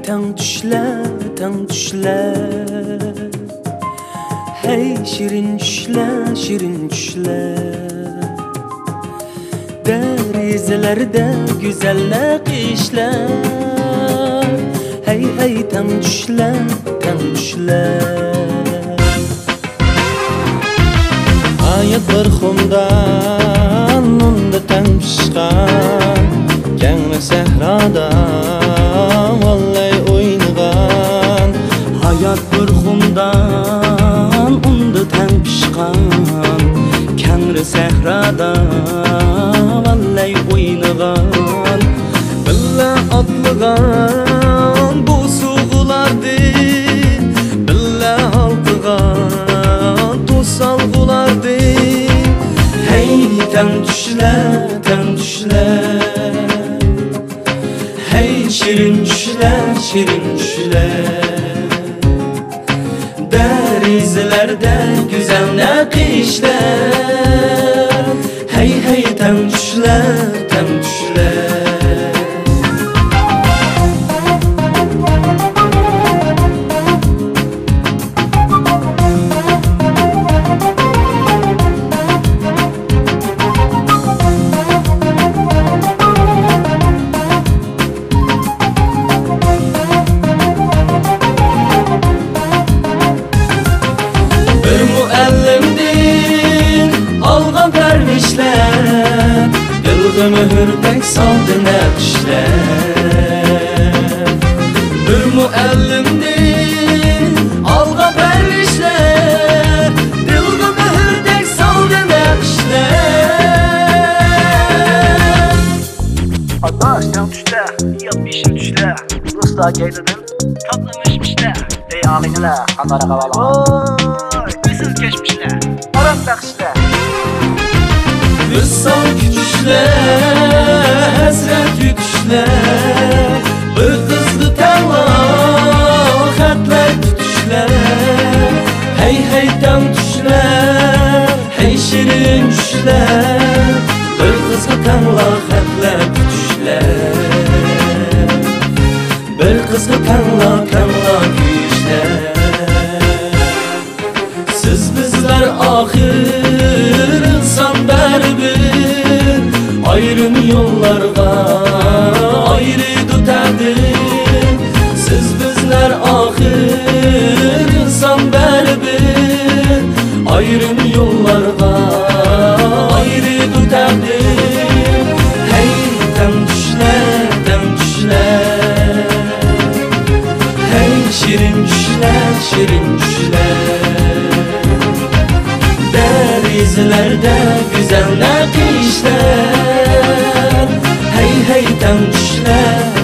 tang düşler Hey şirin düşler Derizelerde güzel nakişler Hey tang düşler Ayet bir xumdan Nunda tang pişkan Kengli sehrada Vallahi oynagan Hayat bir xumdan Unda tang pişkan Kengli sehrada Vallahi oynagan Billa atlıgan Bu suğulardı Billa haltıgan Tosalğulardı Hey tang düşler Hey şirin düşler Derizelerde güzel nakişler Hey tang düşler Bir muallimdin algan pervişler Dilgı mühürdek saldı nakişler Bir muallimdin algan pervişler Dilgı mühürdek saldı nakişler Adaş sen düşte, yap işim düşte Usta geyledin, tatlamışmışlar Dey ağlayınlar, kanlara kavala Siz geçmişler, aram takışlar Vüssal küçüşler, hasret yüküşler Bir kızlı tavla, xatlar tutuşlar Hey tang düşler, hey şirin düşler Bir kızlı tavla, xatlar tutuşlar Bir kızlı tavla kuyuşlar Siz bizler ahir insan bir Ayrım yollarga ayrı tutadı Siz bizler ahir insan bir Ayrım yollarga ayrı tutadı Hey tang düşler Hey şirin düşler Derizlerde güzel nakişler Hey tang düşler